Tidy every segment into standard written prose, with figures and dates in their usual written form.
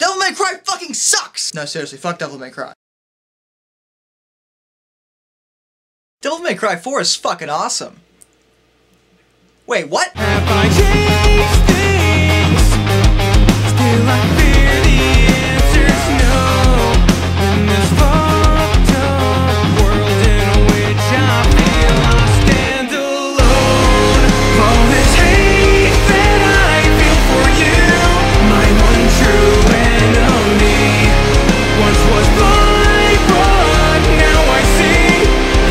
Devil May Cry fucking sucks! No, seriously, fuck Devil May Cry. Devil May Cry 4 is fucking awesome. Wait, what? Have I changed things? Still I fear the answer's no. In this fucked up world in which I feel I stand alone. All this hate that I feel for you, my one true enemy, once was blind, but now I see.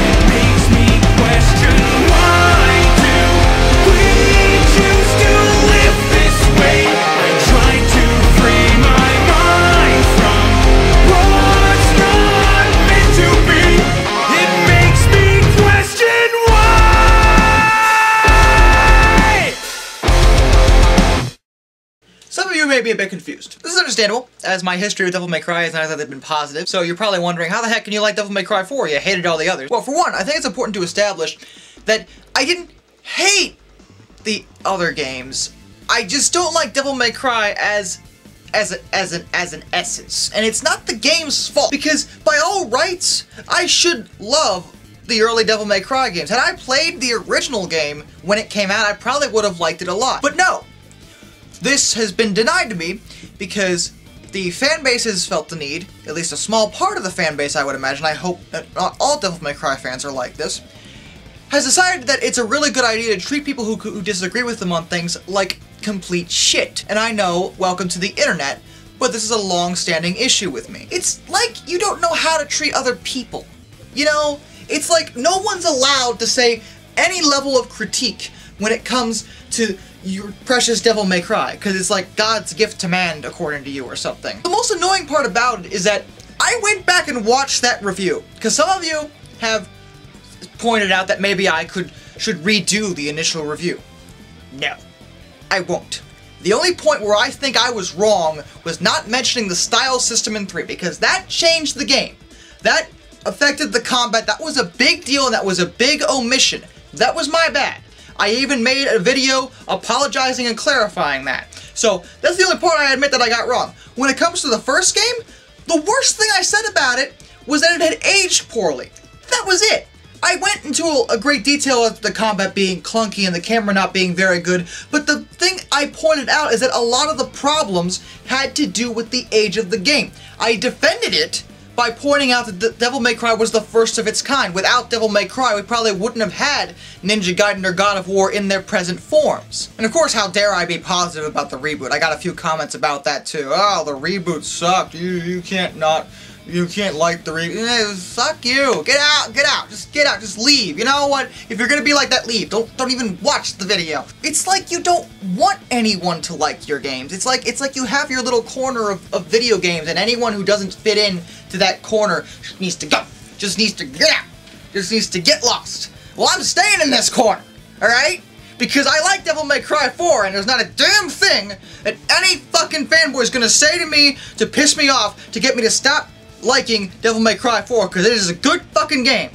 It makes me question why do we choose to live this way. I try to free my mind from what's not meant to be. It makes me question why. Some of you may be a bit confused. This is understandable, as my history with Devil May Cry has not exactly been positive, so you're probably wondering, how the heck can you like Devil May Cry 4? You hated all the others. Well, for one, I think it's important to establish that I didn't hate the other games. I just don't like Devil May Cry as an essence. And it's not the game's fault, because by all rights, I should love the early Devil May Cry games. Had I played the original game when it came out, I probably would have liked it a lot. But no! This has been denied to me because the fan base has felt the need, at least a small part of the fan base I would imagine, I hope that not all Devil May Cry fans are like this, has decided that it's a really good idea to treat people who disagree with them on things like complete shit. And I know, welcome to the internet, but this is a long-standing issue with me. It's like you don't know how to treat other people. You know, it's like no one's allowed to say any level of critique when it comes to your precious Devil May Cry, because it's like God's gift to man, according to you, or something. The most annoying part about it is that I went back and watched that review, because some of you have pointed out that maybe I should redo the initial review. No, I won't. The only point where I think I was wrong was not mentioning the style system in 3, because that changed the game. That affected the combat. That was a big deal, and that was a big omission. That was my bad. I even made a video apologizing and clarifying that. So, that's the only part I admit that I got wrong. When it comes to the first game, the worst thing I said about it was that it had aged poorly. That was it. I went into a great detail of the combat being clunky and the camera not being very good, but the thing I pointed out is that a lot of the problems had to do with the age of the game. I defended it by pointing out that Devil May Cry was the first of its kind. Without Devil May Cry, we probably wouldn't have had Ninja Gaiden or God of War in their present forms. And of course, how dare I be positive about the reboot? I got a few comments about that too. Oh, the reboot sucked. You can't like the reboot. Fuck you. Get out, just get out, just leave. You know what? If you're gonna be like that, leave. Don't even watch the video. It's like you don't want anyone to like your games. It's like you have your little corner of video games, and anyone who doesn't fit in to that corner needs to go. Just needs to get out. Just needs to get lost. Well, I'm staying in this corner, alright? Because I like Devil May Cry 4, and there's not a damn thing that any fucking fanboy is gonna say to me to piss me off to get me to stop liking Devil May Cry 4, because it is a good fucking game.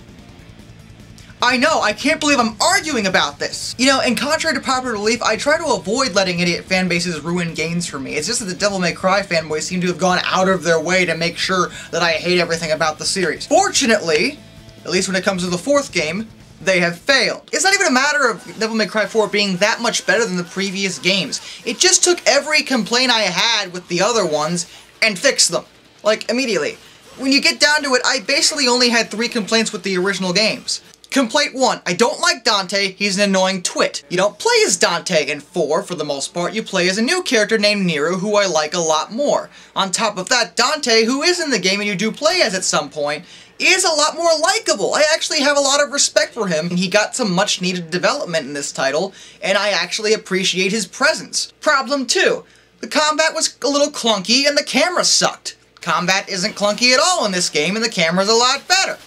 I know, I can't believe I'm arguing about this. You know, and contrary to popular belief, I try to avoid letting idiot fan bases ruin games for me. It's just that the Devil May Cry fanboys seem to have gone out of their way to make sure that I hate everything about the series. Fortunately, at least when it comes to the 4th game, they have failed. It's not even a matter of Devil May Cry 4 being that much better than the previous games. It just took every complaint I had with the other ones and fixed them. Like, immediately. When you get down to it, I basically only had 3 complaints with the original games. Complaint 1, I don't like Dante, he's an annoying twit. You don't play as Dante in 4, for the most part, you play as a new character named Nero, who I like a lot more. On top of that, Dante, who is in the game and you do play as at some point, is a lot more likable. I actually have a lot of respect for him, and he got some much needed development in this title, and I actually appreciate his presence. Problem 2, the combat was a little clunky and the camera sucked. Combat isn't clunky at all in this game, and the camera's a lot better.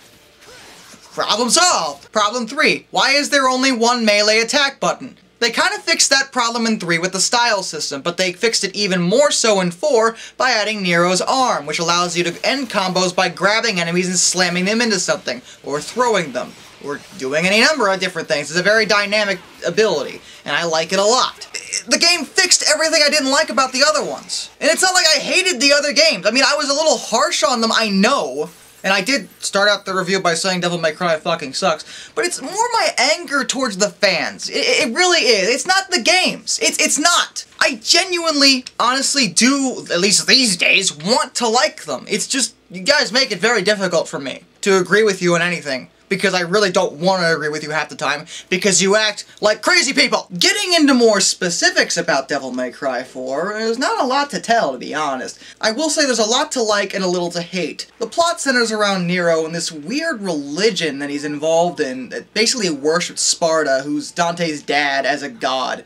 Problem solved. Problem 3. Why is there only one melee attack button? They kind of fixed that problem in 3 with the style system, but they fixed it even more so in 4 by adding Nero's arm, which allows you to end combos by grabbing enemies and slamming them into something, or throwing them. or doing any number of different things. It's a very dynamic ability, and I like it a lot. The game fixed everything I didn't like about the other ones. And it's not like I hated the other games. I mean, I was a little harsh on them, I know. And I did start out the review by saying Devil May Cry fucking sucks, but it's more my anger towards the fans. It really is. It's not the games. It's not. I genuinely, honestly do, at least these days, want to like them. It's just, you guys make it very difficult for me to agree with you on anything. Because I really don't want to agree with you half the time, because you act like crazy people! Getting into more specifics about Devil May Cry 4, there's not a lot to tell, to be honest. I will say there's a lot to like and a little to hate. The plot centers around Nero and this weird religion that he's involved in that basically worships Sparta, who's Dante's dad, as a god.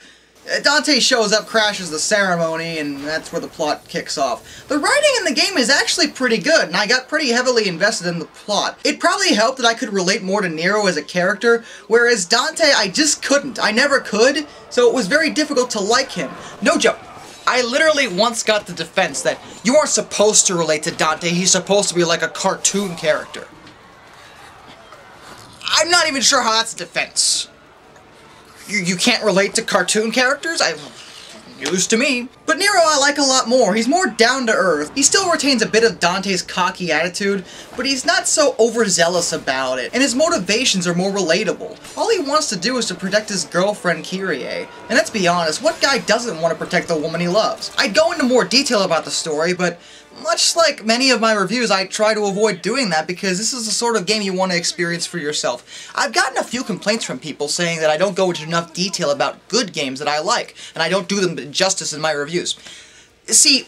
Dante shows up, crashes the ceremony, and that's where the plot kicks off. The writing in the game is actually pretty good, and I got pretty heavily invested in the plot. It probably helped that I could relate more to Nero as a character, whereas Dante, I just couldn't. I never could, so it was very difficult to like him. No joke. I literally once got the defense that you aren't supposed to relate to Dante, he's supposed to be like a cartoon character. I'm not even sure how that's a defense. You can't relate to cartoon characters? News to me. But Nero I like a lot more. He's more down to earth. He still retains a bit of Dante's cocky attitude, but he's not so overzealous about it, and his motivations are more relatable. All he wants to do is to protect his girlfriend Kyrie, and let's be honest, what guy doesn't want to protect the woman he loves? I'd go into more detail about the story, but much like many of my reviews, I try to avoid doing that because this is the sort of game you want to experience for yourself. I've gotten a few complaints from people saying that I don't go into enough detail about good games that I like, and I don't do them justice in my reviews. See,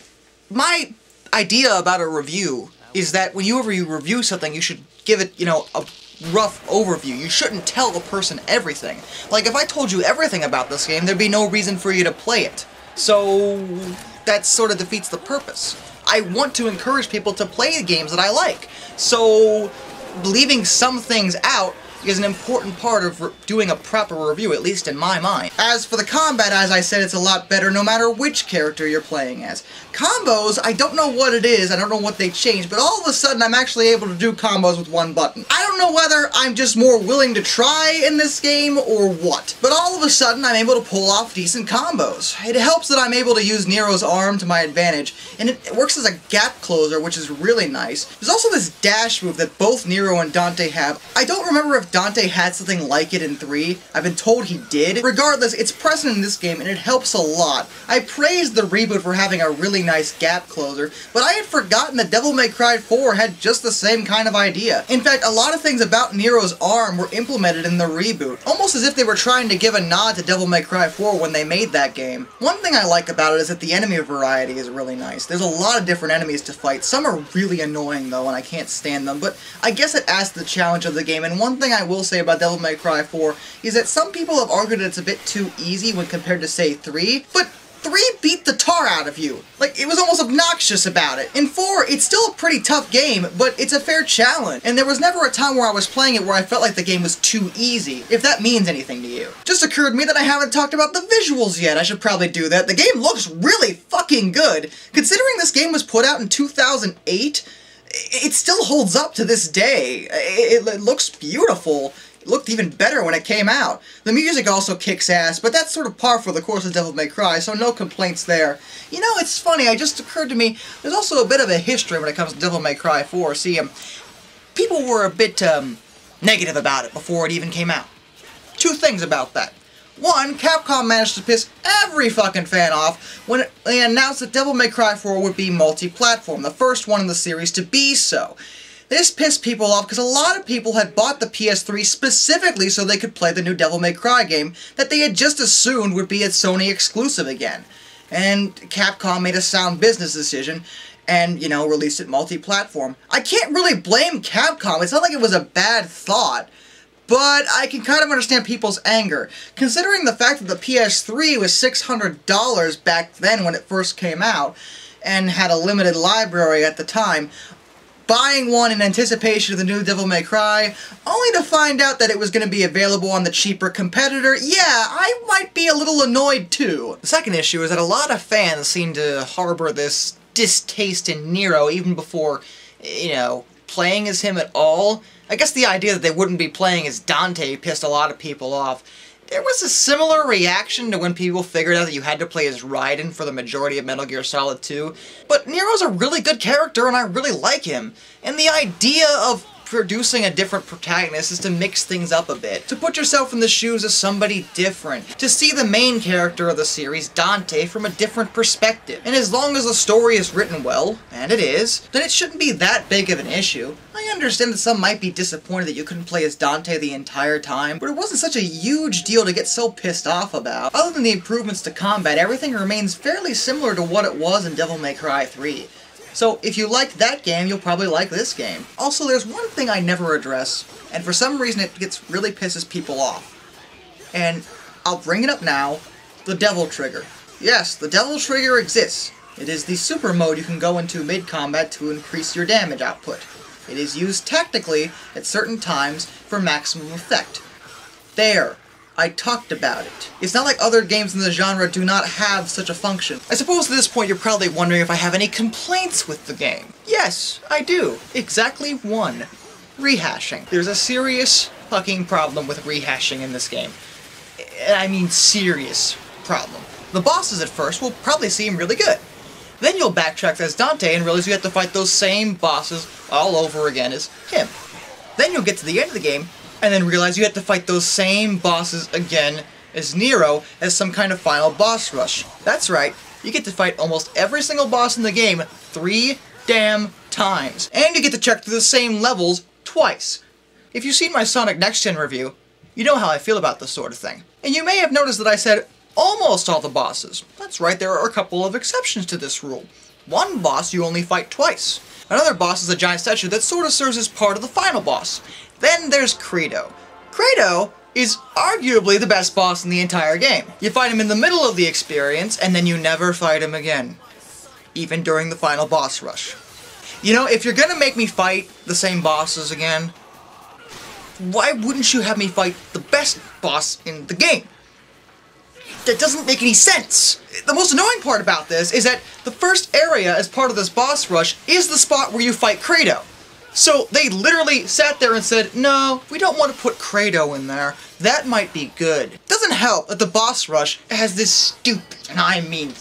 my idea about a review is that whenever you review something, you should give it, you know, a rough overview. You shouldn't tell the person everything. Like, if I told you everything about this game, there'd be no reason for you to play it. So that sort of defeats the purpose. I want to encourage people to play the games that I like. So leaving some things out is an important part of doing a proper review, at least in my mind. As for the combat, as I said, it's a lot better no matter which character you're playing as. Combos, I don't know what it is, I don't know what they changed, but all of a sudden I'm actually able to do combos with one button. I don't know whether I'm just more willing to try in this game or what, but all of a sudden I'm able to pull off decent combos. It helps that I'm able to use Nero's arm to my advantage, and it works as a gap closer, which is really nice. There's also this dash move that both Nero and Dante have. I don't remember if Dante had something like it in 3. I've been told he did. Regardless, it's present in this game, and it helps a lot. I praised the Reboot for having a really nice gap closer, but I had forgotten that Devil May Cry 4 had just the same kind of idea. In fact, a lot of things about Nero's arm were implemented in the Reboot, almost as if they were trying to give a nod to Devil May Cry 4 when they made that game. One thing I like about it is that the enemy variety is really nice. There's a lot of different enemies to fight. Some are really annoying though, and I can't stand them, but I guess it adds to the challenge of the game, and one thing I will say about Devil May Cry 4 is that some people have argued that it's a bit too easy when compared to, say, 3, but 3 beat the tar out of you. Like, it was almost obnoxious about it. In 4, it's still a pretty tough game, but it's a fair challenge, and there was never a time where I was playing it where I felt like the game was too easy, if that means anything to you. Just occurred to me that I haven't talked about the visuals yet. I should probably do that. The game looks really fucking good. Considering this game was put out in 2008, it still holds up to this day. It looks beautiful. It looked even better when it came out. The music also kicks ass, but that's sort of par for the course of Devil May Cry, so no complaints there. You know, it's funny, it just occurred to me, there's also a bit of a history when it comes to Devil May Cry 4. See, people were a bit, negative about it before it even came out. Two things about that. One, Capcom managed to piss every fucking fan off when they announced that Devil May Cry 4 would be multi-platform, the first one in the series to be so. This pissed people off because a lot of people had bought the PS3 specifically so they could play the new Devil May Cry game that they had just assumed would be a Sony exclusive again. And Capcom made a sound business decision and, you know, released it multi-platform. I can't really blame Capcom. It's not like it was a bad thought. But I can kind of understand people's anger. Considering the fact that the PS3 was $600 back then when it first came out, and had a limited library at the time, buying one in anticipation of the new Devil May Cry, only to find out that it was going to be available on the cheaper competitor, yeah, I might be a little annoyed too. The second issue is that a lot of fans seem to harbor this distaste in Nero even before, you know, playing as him at all, I guess the idea that they wouldn't be playing as Dante pissed a lot of people off. There was a similar reaction to when people figured out that you had to play as Raiden for the majority of Metal Gear Solid 2, but Nero's a really good character and I really like him, and the idea of producing a different protagonist is to mix things up a bit, to put yourself in the shoes of somebody different, to see the main character of the series, Dante, from a different perspective. And as long as the story is written well, and it is, then it shouldn't be that big of an issue. I understand that some might be disappointed that you couldn't play as Dante the entire time, but it wasn't such a huge deal to get so pissed off about. Other than the improvements to combat, everything remains fairly similar to what it was in Devil May Cry 3. So, if you liked that game, you'll probably like this game. Also, there's one thing I never address, and for some reason it really pisses people off. And I'll bring it up now, the Devil Trigger. Yes, the Devil Trigger exists. It is the super mode you can go into mid-combat to increase your damage output. It is used tactically at certain times for maximum effect. There. I talked about it. It's not like other games in the genre do not have such a function. I suppose at this point you're probably wondering if I have any complaints with the game. Yes, I do. Exactly one. Rehashing. There's a serious fucking problem with rehashing in this game. I mean serious problem. The bosses at first will probably seem really good. Then you'll backtrack as Dante and realize you have to fight those same bosses all over again as him. Then you'll get to the end of the game and then realize you have to fight those same bosses again as Nero as some kind of final boss rush. That's right, you get to fight almost every single boss in the game 3 damn times. And you get to check through the same levels twice. If you've seen my Sonic Next Gen review, you know how I feel about this sort of thing. And you may have noticed that I said almost all the bosses. That's right, there are a couple of exceptions to this rule. One boss you only fight twice. Another boss is a giant statue that sort of serves as part of the final boss. Then there's Credo. Credo is arguably the best boss in the entire game. You fight him in the middle of the experience, and then you never fight him again. Even during the final boss rush. You know, if you're gonna make me fight the same bosses again, why wouldn't you have me fight the best boss in the game? That doesn't make any sense. The most annoying part about this is that the first area as part of this boss rush is the spot where you fight Credo. So they literally sat there and said, no, we don't want to put Credo in there. That might be good. It doesn't help that the boss rush has this stupid, and I mean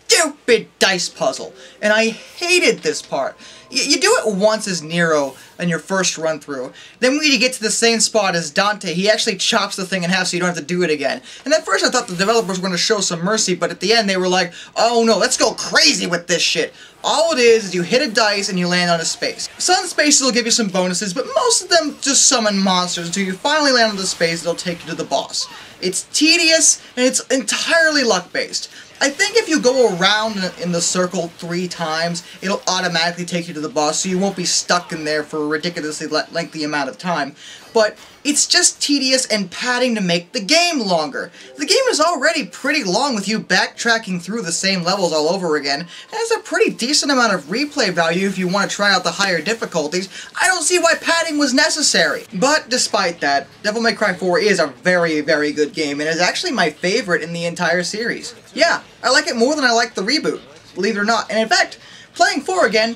stupid dice puzzle. And I hated this part. You do it once as Nero in your first run through. Then when you get to the same spot as Dante, he actually chops the thing in half so you don't have to do it again. And at first I thought the developers were going to show some mercy, but at the end they were like, oh no, let's go crazy with this shit. All it is you hit a dice and you land on a space. Some spaces will give you some bonuses, but most of them just summon monsters until you finally land on the space that'll take you to the boss. It's tedious and it's entirely luck-based. I think if you go around in the circle 3 times, it'll automatically take you to the boss, so you won't be stuck in there for a ridiculously lengthy amount of time. But it's just tedious and padding to make the game longer. The game is already pretty long with you backtracking through the same levels all over again, and has a pretty decent amount of replay value if you want to try out the higher difficulties. I don't see why padding was necessary. But despite that, Devil May Cry 4 is a very, very good game, and is actually my favorite in the entire series. Yeah, I like it more than I like the reboot, believe it or not. And in fact, playing 4 again,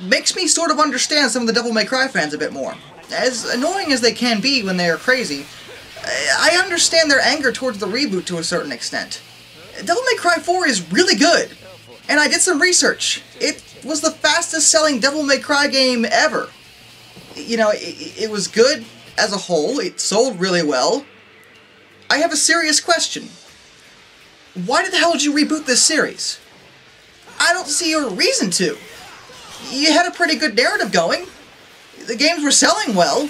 makes me sort of understand some of the Devil May Cry fans a bit more. As annoying as they can be when they are crazy, I understand their anger towards the reboot to a certain extent. Devil May Cry 4 is really good, and I did some research. It was the fastest selling Devil May Cry game ever. You know, it was good as a whole, it sold really well. I have a serious question. Why the hell did you reboot this series? I don't see a reason to. You had a pretty good narrative going. The games were selling well.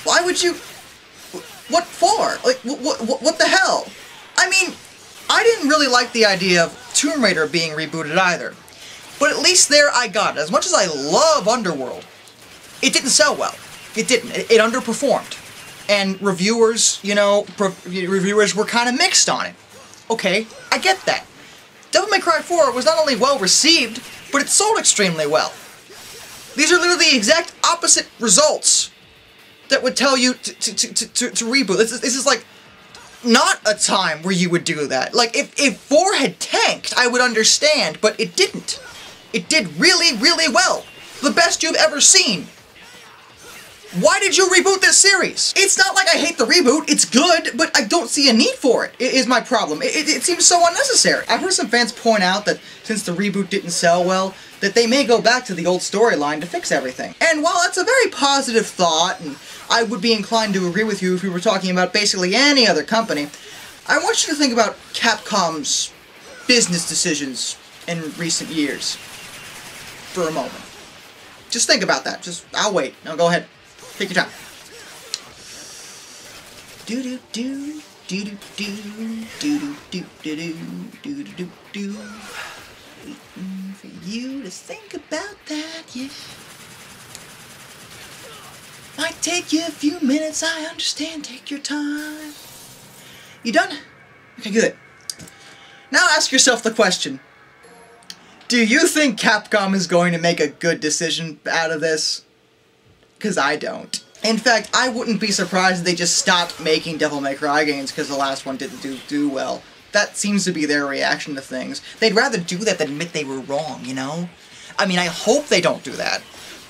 Why would you... What for? Like, what the hell? I mean, I didn't really like the idea of Tomb Raider being rebooted either. But at least there I got it. As much as I love Underworld, it didn't sell well. It didn't. It underperformed. And reviewers, you know, reviewers were kind of mixed on it. Okay, I get that. Devil May Cry 4 was not only well received, but it sold extremely well. These are literally the exact opposite results that would tell you to reboot. This is like not a time where you would do that. Like if 4 had tanked, I would understand, but it didn't. It did really, really well. The best you've ever seen. Why did you reboot this series? It's not like I hate the reboot, it's good, but I don't see a need for it, is my problem. It seems so unnecessary. I've heard some fans point out that since the reboot didn't sell well, that they may go back to the old storyline to fix everything. And while that's a very positive thought, and I would be inclined to agree with you if we were talking about basically any other company, I want you to think about Capcom's business decisions in recent years for a moment. Just think about that. I'll wait. No, go ahead. Take your time. Do do do do do do do do do do do do do. Waiting for you to think about that, yeah. Might take you a few minutes, I understand. Take your time. You done? Okay, good. Now ask yourself the question. Do you think Capcom is going to make a good decision out of this? Because I don't. In fact, I wouldn't be surprised if they just stopped making Devil May Cry games because the last one didn't do well. That seems to be their reaction to things. They'd rather do that than admit they were wrong, you know? I mean, I hope they don't do that,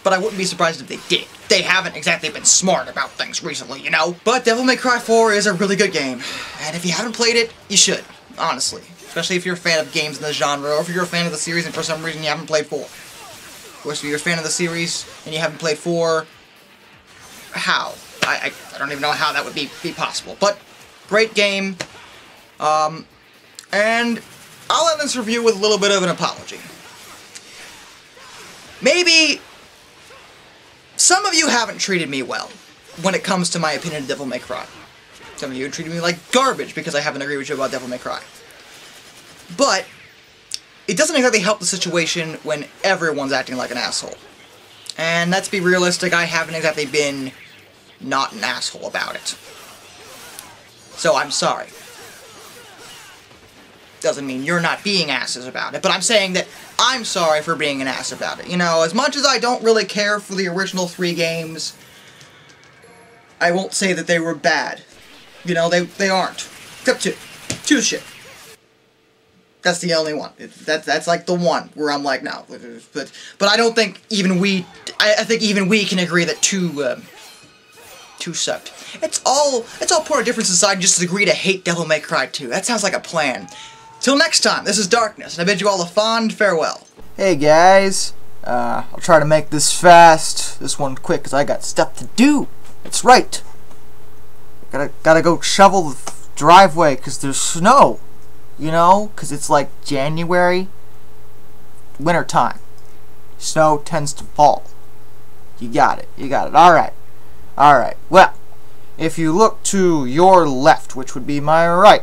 but I wouldn't be surprised if they did. They haven't exactly been smart about things recently, you know? But Devil May Cry 4 is a really good game, and if you haven't played it, you should, honestly. Especially if you're a fan of games in the genre, or if you're a fan of the series and for some reason you haven't played 4. Of course, if you're a fan of the series and you haven't played 4, how? I don't even know how that would be possible. But, great game. And I'll end this review with a little bit of an apology. Maybe some of you haven't treated me well when it comes to my opinion of Devil May Cry. Some of you have treated me like garbage because I haven't agreed with you about Devil May Cry. But it doesn't exactly help the situation when everyone's acting like an asshole. And let's be realistic, I haven't exactly been not an asshole about it. So I'm sorry. Doesn't mean you're not being asses about it, but I'm saying that I'm sorry for being an ass about it. You know, as much as I don't really care for the original 3 games, I won't say that they were bad. You know, they aren't. Except 2. 2's shit. That's the only one. That's like the one where I'm like, no. But I don't think even we... I think even we can agree that 2 sucked. It's all put our differences aside and just agree to hate Devil May Cry 2. That sounds like a plan. Till next time, this is Darkness, and I bid you all a fond farewell. Hey guys, I'll try to make this fast, this one quick, because I got stuff to do. That's right. Gotta go shovel the driveway, because there's snow. You know, because it's like January, winter time. Snow tends to fall. You got it. Alright. Well, if you look to your left, which would be my right,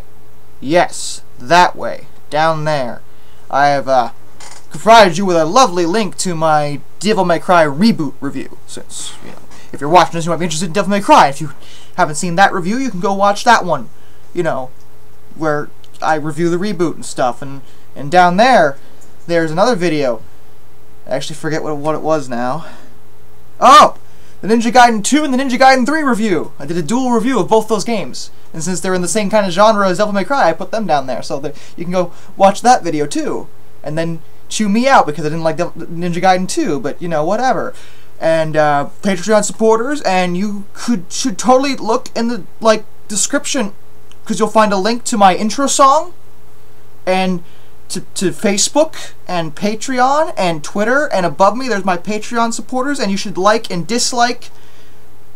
yes, that way, down there, I have provided you with a lovely link to my Devil May Cry Reboot review. Since, you know, if you're watching this, you might be interested in Devil May Cry. If you haven't seen that review, you can go watch that one. You know, where I review the reboot and stuff. And down there, there's another video. I actually forget what it was now. Oh! The Ninja Gaiden 2 and the Ninja Gaiden 3 review. I did a dual review of both those games. And since they're in the same kind of genre as Devil May Cry, I put them down there. So that you can go watch that video too. And then chew me out because I didn't like Ninja Gaiden 2, but you know, whatever. And Patreon supporters, and you should totally look in the description, because you'll find a link to my intro song, and to Facebook, and Patreon, and Twitter, and above me there's my Patreon supporters, and you should like and dislike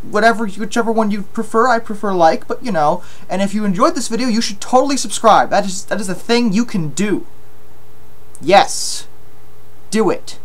whichever one you prefer. I prefer like, but you know. And if you enjoyed this video, you should totally subscribe. That is a thing you can do. Yes. Do it.